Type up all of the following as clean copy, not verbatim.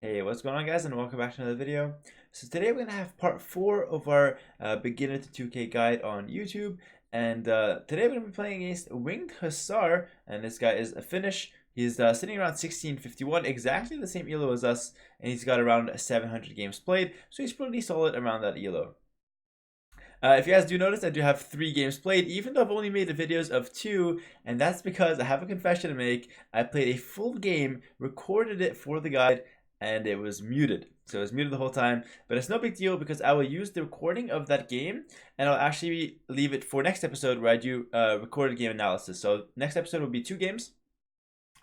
Hey, what's going on, guys, and welcome back to another video. So today we're going to have part 4 of our beginner to 2K guide on YouTube, and today we're going to be playing against Winged Hussar, and this guy is a Finnish. He's sitting around 1651, exactly the same elo as us, and he's got around 700 games played, so he's pretty solid around that elo. If you guys do notice, I do have 3 games played, even though I've only made the videos of 2, and that's because I have a confession to make. I played a full game, recorded it for the guide, and it was muted. So it was muted the whole time, but it's no big deal because I will use the recording of that game, and I'll actually leave it for next episode where I do recorded game analysis. So next episode will be 2 games,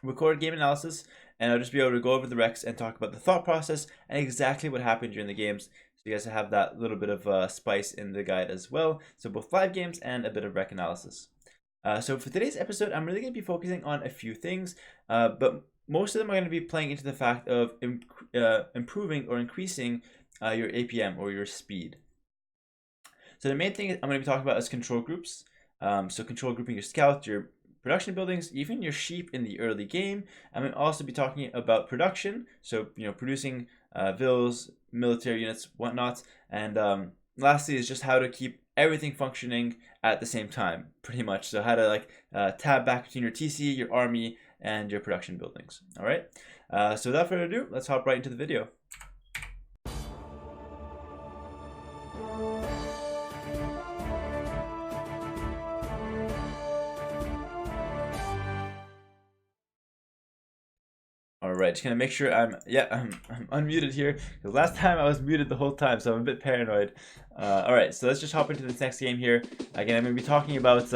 recorded game analysis, and I'll just be able to go over the recs and talk about the thought process and exactly what happened during the games. So you guys have that little bit of spice in the guide as well. So both live games and a bit of rec analysis. So for today's episode, I'm really going to be focusing on a few things, but most of them are going to be playing into the fact of improving or increasing your APM or your speed. So the main thing I'm going to be talking about is control groups. So control grouping your scouts, your production buildings, even your sheep in the early game. I'm going to also be talking about production. So, producing vills, military units, whatnot. And lastly is just how to keep everything functioning at the same time, pretty much. So how to tab back between your TC, your army, and your production buildings. All right. So without further ado, let's hop right into the video. Alright, just gonna make sure I'm unmuted here, because last time I was muted the whole time, so I'm a bit paranoid. Alright, so let's just hop into this next game here. Again, I'm gonna be talking about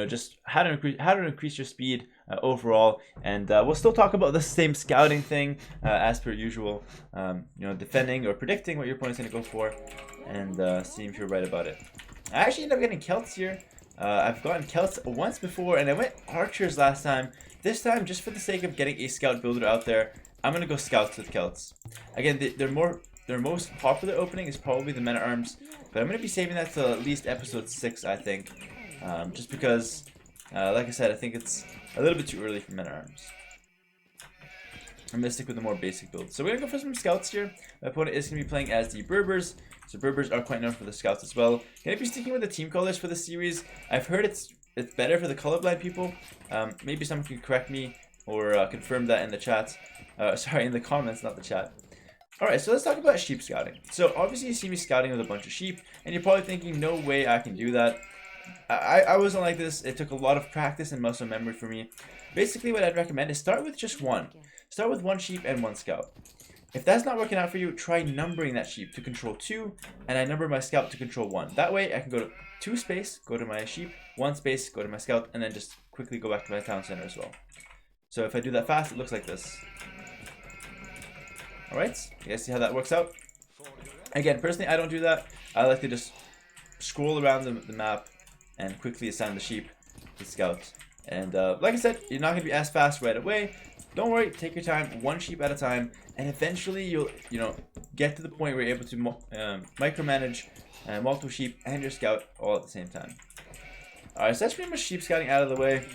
just how to increase your speed overall, and we'll still talk about the same scouting thing as per usual. Defending or predicting what your opponent's gonna go for, and seeing if you're right about it. I actually ended up getting Celts here. I've gotten Celts once before, and I went Archers last time. This time, just for the sake of getting a scout builder out there, I'm gonna go Scouts with Celts. Again, their most popular opening is probably the Men-at-Arms, but I'm gonna be saving that till at least episode 6, I think. Just because, like I said, I think it's a little bit too early for Men-at-Arms. I'm gonna stick with the more basic build. So we're gonna go for some Scouts here. My opponent is gonna be playing as the Berbers. So Berbers are quite known for the Scouts as well. Gonna be sticking with the team colors for this series. I've heard it's better for the colorblind people. Maybe someone can correct me or confirm that in the chat. Sorry, in the comments, not the chat. Alright, so let's talk about sheep scouting. So obviously you see me scouting with a bunch of sheep, and you're probably thinking, no way I can do that. I wasn't like this. It took a lot of practice and muscle memory for me. Basically what I'd recommend is start with just one. Start with 1 sheep and 1 scout. If that's not working out for you, try numbering that sheep to control 2, and I number my scout to control 1. That way I can go to 2 space, go to my sheep, 1 space, go to my scout, and then just quickly go back to my town center as well. So if I do that fast, it looks like this. Alright, you guys see how that works out? Again, personally, I don't do that. I like to just scroll around the map and quickly assign the sheep to scout. And like I said, you're not going to be as fast right away. Don't worry, take your time, 1 sheep at a time, and eventually you'll get to the point where you're able to micromanage multiple sheep and your scout all at the same time. Alright, so that's pretty much sheep scouting out of the way.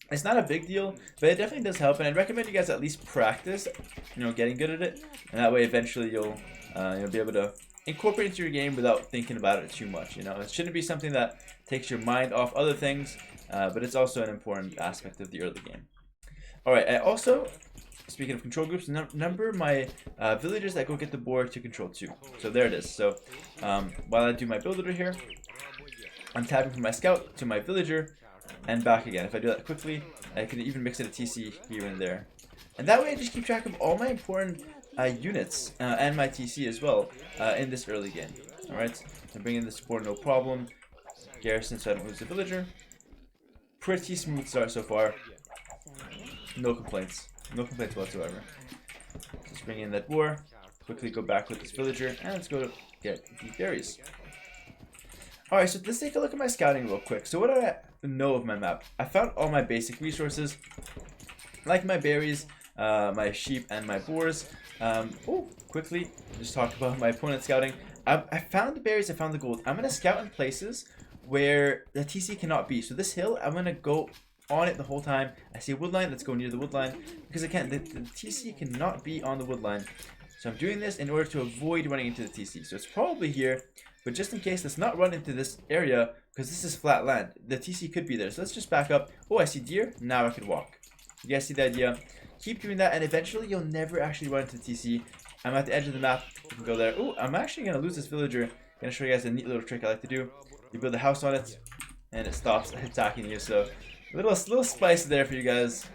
It's not a big deal, but it definitely does help, and I'd recommend you guys at least practice, getting good at it, and that way eventually you'll be able to incorporate it into your game without thinking about it too much. It shouldn't be something that takes your mind off other things, but it's also an important aspect of the early game. Alright, I also, speaking of control groups, number my villagers that go get the board to control 2. So there it is. So while I do my builder here, I'm tabbing from my scout to my villager and back again. If I do that quickly, I can even mix in a TC here and there. And that way I just keep track of all my important units and my TC as well in this early game. Alright, I'm bringing the support no problem. Garrison so I don't lose the villager. Pretty smooth start so far. No complaints. No complaints whatsoever. Just bring in that boar. Quickly go back with this villager. And let's go to get the berries. Alright, so let's take a look at my scouting real quick. So what do I know of my map? I found all my basic resources. Like my berries, my sheep, and my boars. Quickly, just talk about my opponent scouting. I found the berries, I found the gold. I'm going to scout in places where the TC cannot be. So this hill, I'm going to go on it the whole time. I see a wood line, let's go near the wood line, because again, the TC cannot be on the wood line. So I'm doing this in order to avoid running into the TC. So it's probably here, but just in case, let's not run into this area, because this is flat land. The TC could be there, so let's just back up. Oh, I see deer, now I can walk. You guys see the idea? Keep doing that, and eventually you'll never actually run into the TC. I'm at the edge of the map, you can go there. Oh, I'm actually going to lose this villager. I'm going to show you guys a neat little trick I like to do. You build a house on it, and it stops attacking you, so a little spice there for you guys.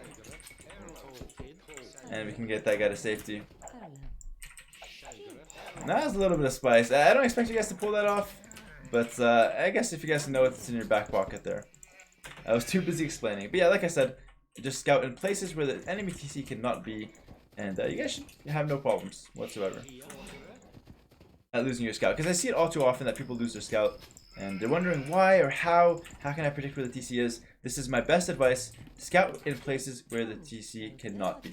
And we can get that guy to safety. Now there's a little bit of spice. I don't expect you guys to pull that off, but I guess if you guys know it's in your back pocket there. I was too busy explaining. But yeah, like I said, just scout in places where the enemy TC cannot be, and you guys should have no problems whatsoever at losing your scout. Because I see it all too often that people lose their scout, and they're wondering why or how can I predict where the TC is. This is my best advice: scout in places where the TC cannot be.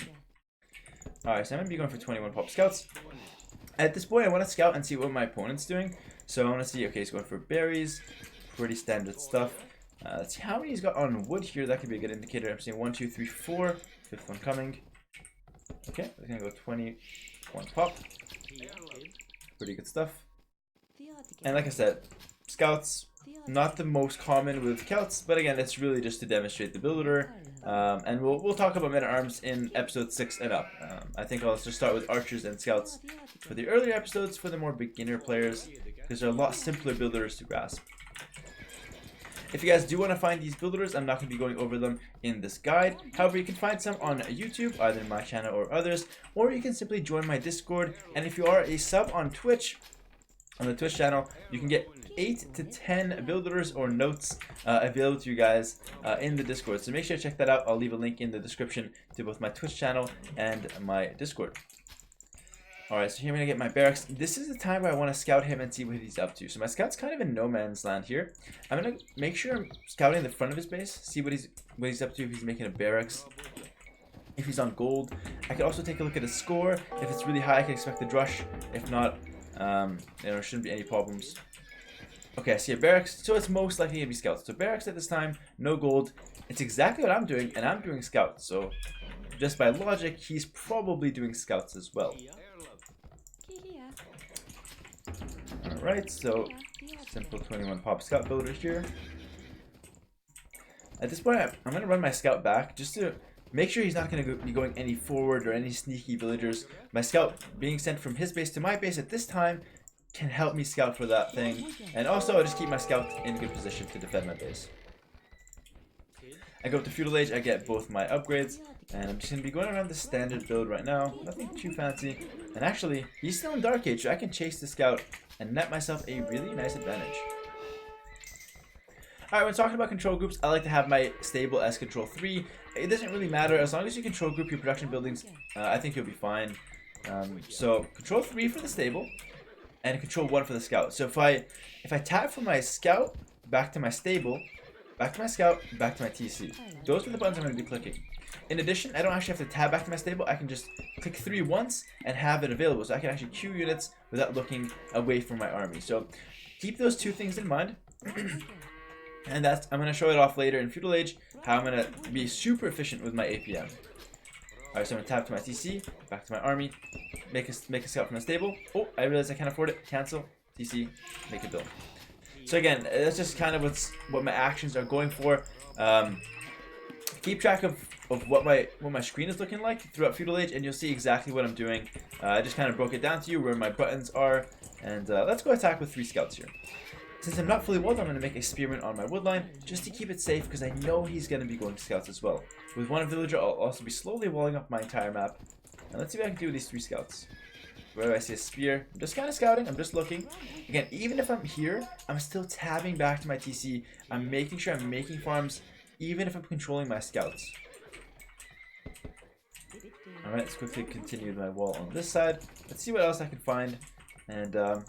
Alright, so I'm going to be going for 21 pop scouts. At this point, I want to scout and see what my opponent's doing. So I want to see, okay, he's going for berries, pretty standard stuff. Let's see how many he's got on wood here. That could be a good indicator. I'm seeing 1, 2, 3, 4. Fifth one coming. Okay, we're going to go 21 pop. Pretty good stuff. And like I said, scouts, not the most common with scouts, but again, it's really just to demonstrate the builder. And we'll talk about men-at-arms in episode 6 and up. I think I'll just start with archers and scouts for the earlier episodes for the more beginner players, because they're a lot simpler builders to grasp. If you guys do want to find these builders, I'm not going to be going over them in this guide. However, you can find some on YouTube, either in my channel or others, or you can simply join my Discord. And if you are a sub on Twitch, on the Twitch channel, you can get 8 to 10 builders or notes available to you guys in the Discord. So make sure to check that out. I'll leave a link in the description to both my Twitch channel and my Discord. Alright, so here I'm going to get my barracks. This is the time where I want to scout him and see what he's up to. So my scout's kind of in no man's land here. I'm going to make sure I'm scouting the front of his base, see what he's up to, if he's making a barracks, if he's on gold. I can also take a look at his score. If it's really high, I can expect a drush. If not, there shouldn't be any problems. Okay, I see a barracks, so it's most likely going to be scouts. So barracks at this time, no gold. It's exactly what I'm doing, and I'm doing scouts. So just by logic, he's probably doing scouts as well. Alright, so simple 21 pop scout builder here. At this point, I'm going to run my scout back just to make sure he's not going to be going any forward or any sneaky villagers. My scout being sent from his base to my base at this time can help me scout for that thing. And also, I'll just keep my scout in good position to defend my base. I go up to Feudal Age, I get both my upgrades, and I'm just going to be going around the standard build right now. Nothing too fancy. And actually, he's still in Dark Age, so I can chase the scout and net myself a really nice advantage. Alright, when talking about control groups, I like to have my stable as control 3. It doesn't really matter, as long as you control group your production buildings, I think you'll be fine. So, control 3 for the stable, and control 1 for the scout. So if I tab from my scout, back to my stable, back to my scout, back to my TC. Those are the buttons I'm going to be clicking. In addition, I don't actually have to tab back to my stable. I can just click 3 once and have it available. So I can actually queue units without looking away from my army. So keep those two things in mind. And I'm going to show it off later in Feudal Age, how I'm going to be super efficient with my APM. Alright, so I'm going to tab to my TC, back to my army, make a scout from the stable. Oh, I realized I can't afford it. Cancel, TC, make a build. So again, that's just kind of what my actions are going for. Keep track of what my screen is looking like throughout Feudal Age, and you'll see exactly what I'm doing. I just kind of broke it down to you where my buttons are, and let's go attack with 3 scouts here. Since I'm not fully walled, I'm going to make a spearman on my woodline just to keep it safe, because I know he's going to be going scouts as well. With 1 villager, I'll also be slowly walling up my entire map. And let's see what I can do with these 3 scouts. Where do I see a spear? I'm just kind of scouting. I'm just looking. Again, even if I'm here, I'm still tabbing back to my TC. I'm making sure I'm making farms, even if I'm controlling my scouts. Alright, let's quickly continue with my wall on this side. Let's see what else I can find. And I'm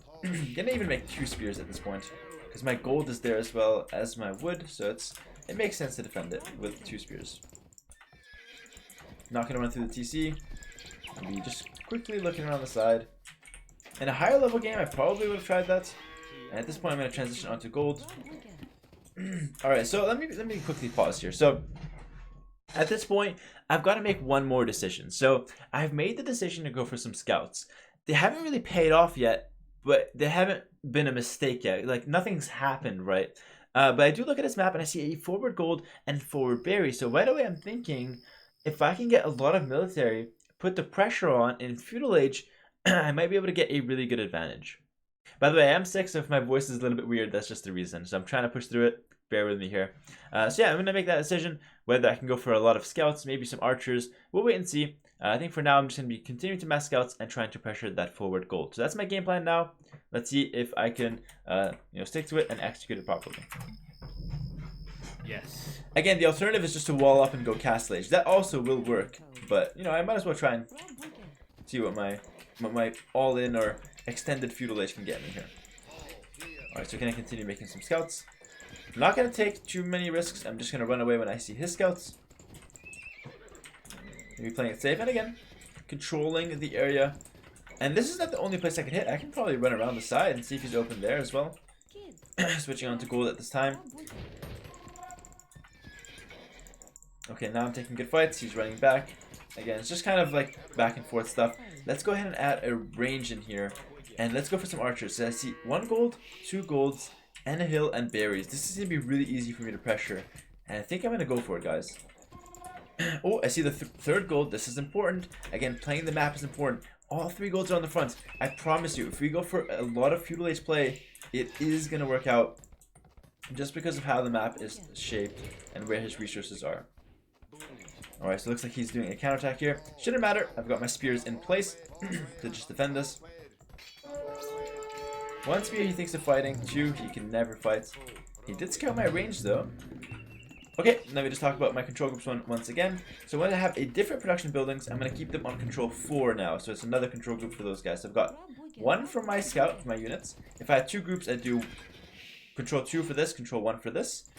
gonna even make 2 spears at this point, because my gold is there as well as my wood, so it makes sense to defend it with 2 spears. Not gonna run through the TC. I'll be just quickly looking around the side. In a higher level game, I probably would have tried that. And at this point, I'm gonna transition onto gold. Alright, so let me quickly pause here. So At this point, I've got to make one more decision. So I've made the decision to go for some scouts. They haven't really paid off yet, but they haven't been a mistake yet. Like, nothing's happened, right? But I do look at this map and I see a forward gold and forward berry. So right away I'm thinking, if I can get a lot of military, put the pressure on in Feudal Age, I might be able to get a really good advantage. By the way, I am sick, so if my voice is a little bit weird, that's just the reason. So I'm trying to push through it. Bear with me here. So yeah, I'm going to make that decision, whether I can go for a lot of scouts, maybe some archers. We'll wait and see. I think for now, I'm just going to be continuing to mass scouts and trying to pressure that forward gold. So that's my game plan now. Let's see if I can stick to it and execute it properly. Yes. Again, the alternative is just to wall up and go Castle Age. That also will work, but I might as well try and see what my all-in or extended Feudal Age can get me here. Alright, so we're going to continue making some scouts. I'm not going to take too many risks. I'm just going to run away when I see his scouts. Maybe playing it safe. And again, controlling the area. And this is not the only place I can hit. I can probably run around the side and see if he's open there as well. Switching on to gold at this time. Okay, now I'm taking good fights. He's running back. Again, it's just kind of like back and forth stuff. Let's go ahead and add a range in here. And let's go for some archers. So I see 1 gold, 2 golds, and a hill and berries. This is going to be really easy for me to pressure. And I think I'm going to go for it, guys. Oh, I see the third gold. This is important. Again, playing the map is important. All 3 golds are on the front. I promise you, if we go for a lot of Feudal Age play, it is going to work out. Just because of how the map is shaped and where his resources are. Alright, so it looks like he's doing a counterattack here. Shouldn't matter. I've got my spears in place to just defend this. 1 spear he thinks of fighting. 2, he can never fight. He did scout my range though. Okay, let me just talk about my control groups once again. So when I have a different production buildings, I'm going to keep them on control 4 now. So it's another control group for those guys. So I've got 1 for my scout, for my units. If I had 2 groups, I'd do control 2 for this, control 1 for this.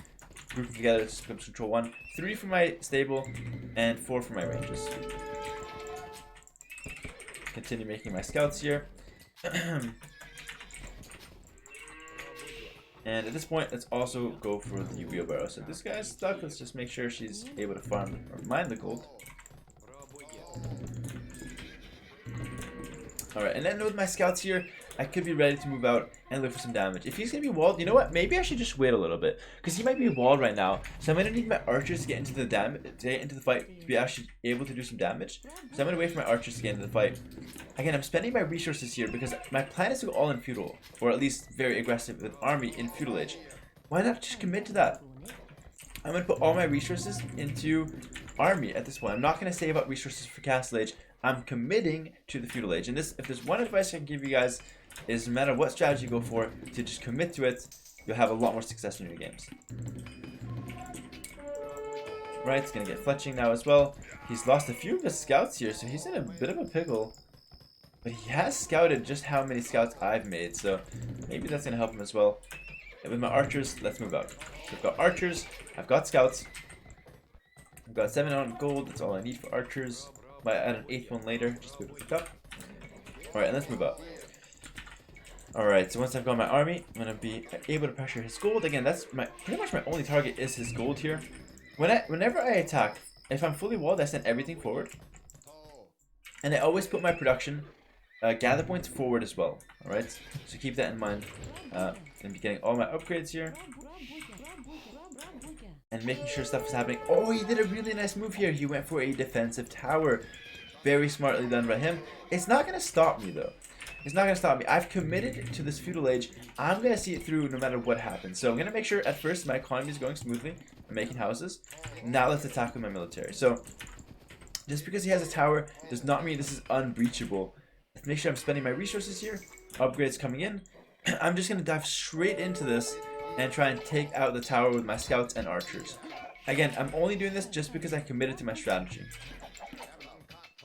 Group them together, just becomes control 1. 3 for my stable, and 4 for my ranges. Continue making my scouts here. And at this point, let's also go for the wheelbarrow. So this guy's stuck. Let's just make sure she's able to farm or mine the gold. Alright, and then with my scouts here, I could be ready to move out and look for some damage. If he's going to be walled, you know what? Maybe I should just wait a little bit. Because he might be walled right now. So I'm going to need my archers to get into the fight to be actually able to do some damage. So I'm going to wait for my archers to get into the fight. Again, I'm spending my resources here because my plan is to go all in feudal. Or at least very aggressive with army in Feudal Age. Why not just commit to that? I'm going to put all my resources into army at this point. I'm not going to save up resources for Castle Age. I'm committing to the Feudal Age. And this, if there's one advice I can give you guys, is no matter what strategy you go for, to just commit to it, you'll have a lot more success in your games. Right, he's going to get fletching now as well. He's lost a few of his scouts here, so he's in a bit of a pickle. But he has scouted just how many scouts I've made, so maybe that's going to help him as well. And with my archers, let's move out. So I've got archers, I've got scouts. I've got 7 on gold, that's all I need for archers. Might add an 8th one later, just to be able to pick up. Alright, and let's move out. Alright, so once I've got my army, I'm going to be able to pressure his gold. Again, that's pretty much my only target is his gold here. Whenever I attack, if I'm fully walled, I send everything forward. And I always put my production gather points forward as well. Alright, so keep that in mind. Going to be getting all my upgrades here. And making sure stuff is happening. Oh, he did a really nice move here. He went for a defensive tower. Very smartly done by him. It's not going to stop me though. It's not going to stop me. I've committed to this Feudal Age. I'm going to see it through no matter what happens. So I'm going to make sure at first my economy is going smoothly. I'm making houses. Now let's attack with my military. So just because he has a tower does not mean this is unbreachable. Let's make sure I'm spending my resources here. Upgrades coming in. I'm just going to dive straight into this and try and take out the tower with my scouts and archers. Again, I'm only doing this just because I committed to my strategy.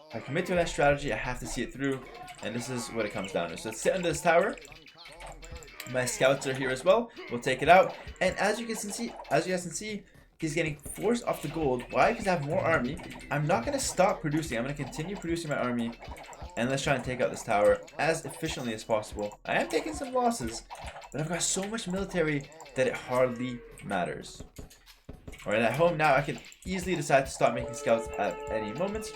If I commit to that strategy, I have to see it through. And this is what it comes down to. So let's sit under this tower. My scouts are here as well. We'll take it out. And as you guys can see, he's getting forced off the gold. Why? Because I have more army. I'm not going to stop producing. I'm going to continue producing my army. And let's try and take out this tower as efficiently as possible. I am taking some losses, but I've got so much military that it hardly matters. Alright, at home now I can easily decide to stop making scouts at any moment.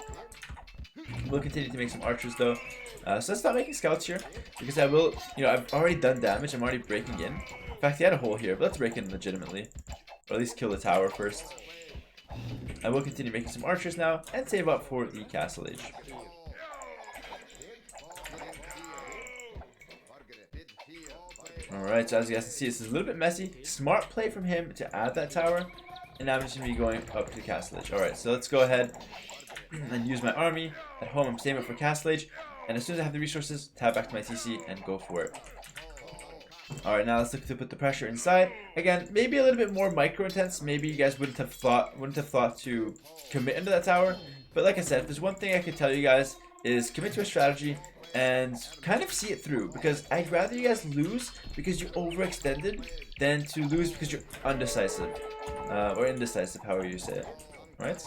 We'll continue to make some archers though. So let's stop making scouts here, because I will, I've already done damage. I'm already breaking in. In fact, he had a hole here, but let's break in legitimately. Or at least kill the tower first. I will continue making some archers now, and save up for the Castle Age. Alright, so as you guys can see, this is a little bit messy. Smart play from him to add that tower. And now I'm just going to be going up to Castle Age. Alright, so let's go ahead and use my army. At home, I'm saving up for Castle Age. And as soon as I have the resources, tab back to my TC and go for it. Alright, now let's look to put the pressure inside. Again, maybe a little bit more micro intense. Maybe you guys wouldn't have thought to commit into that tower. But like I said, if there's one thing I could tell you guys is commit to a strategy and kind of see it through, because I'd rather you guys lose because you overextended than to lose because you're undecisive. Or indecisive, however you say it. Right?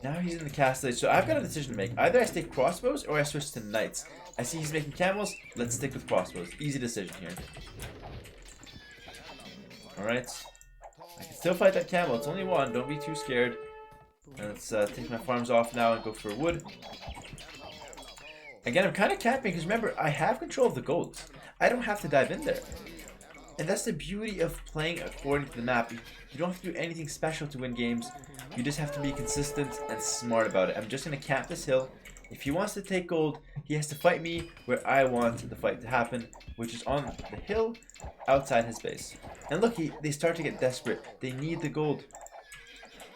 Now he's in the Castle Age, so I've got a decision to make. Either I stay crossbows or I switch to knights. I see he's making camels, let's stick with crossbows. Easy decision here. Alright. I can still fight that camel, it's only one, don't be too scared. And let's take my farms off now and go for wood. Again, I'm kind of camping because remember, I have control of the gold. I don't have to dive in there. And that's the beauty of playing according to the map. You don't have to do anything special to win games. You just have to be consistent and smart about it. I'm just going to camp this hill. If he wants to take gold, he has to fight me where I want the fight to happen, which is on the hill outside his base. And look, they start to get desperate. They need the gold.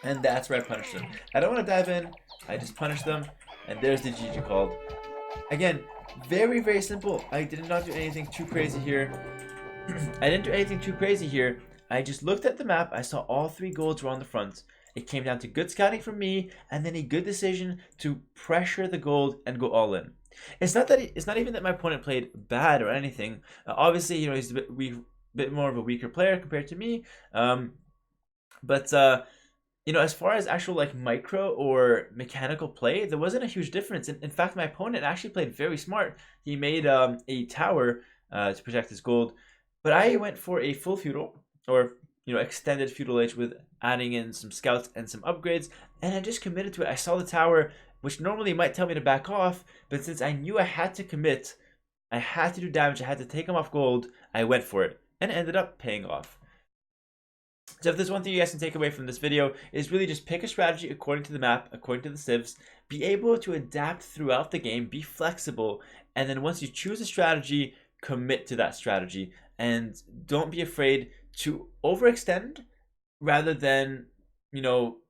And that's where I punish them. I don't want to dive in. I just punish them. And there's the GG called. Again, very, very simple. I did not do anything too crazy here. I didn't do anything too crazy here. I just looked at the map. I saw all 3 golds were on the front. It came down to good scouting from me, and then a good decision to pressure the gold and go all in. It's not even that my opponent played bad or anything. Obviously, he's a bit more of a weaker player compared to me. As far as actual micro or mechanical play, there wasn't a huge difference. In fact, my opponent actually played very smart. He made a tower to protect his gold, but I went for a full feudal, or extended feudal age, with adding in some scouts and some upgrades, and I just committed to it. I saw the tower, which normally might tell me to back off, but since I knew I had to commit, I had to do damage, I had to take him off gold, I went for it, and it ended up paying off. So if there's one thing you guys can take away from this video, is really just pick a strategy according to the map, according to the civs, be able to adapt throughout the game, be flexible, and then once you choose a strategy, commit to that strategy, and don't be afraid to overextend rather than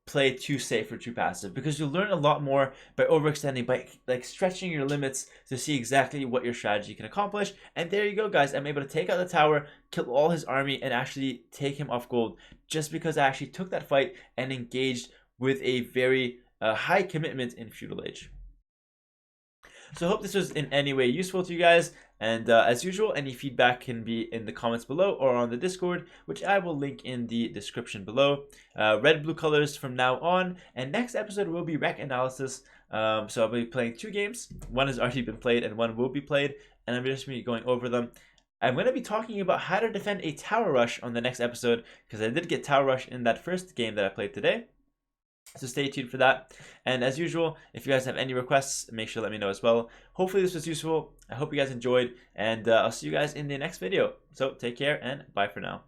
play too safe or too passive, because you'll learn a lot more by overextending, by stretching your limits to see exactly what your strategy can accomplish. And there you go, guys. I'm able to take out the tower, kill all his army, and actually take him off gold, just because I actually took that fight and engaged with a very high commitment in Feudal Age. So I hope this was in any way useful to you guys, and as usual, any feedback can be in the comments below or on the Discord, which I will link in the description below. Red blue colors from now on, and next episode will be rec analysis. So I'll be playing 2 games. One has already been played and one will be played, and I'm just going to be going over them. I'm going to be talking about how to defend a tower rush on the next episode, because I did get tower rush in that first game that I played today. So stay tuned for that. And as usual, if you guys have any requests, make sure to let me know as well. Hopefully this was useful. I hope you guys enjoyed, and I'll see you guys in the next video. So take care and bye for now.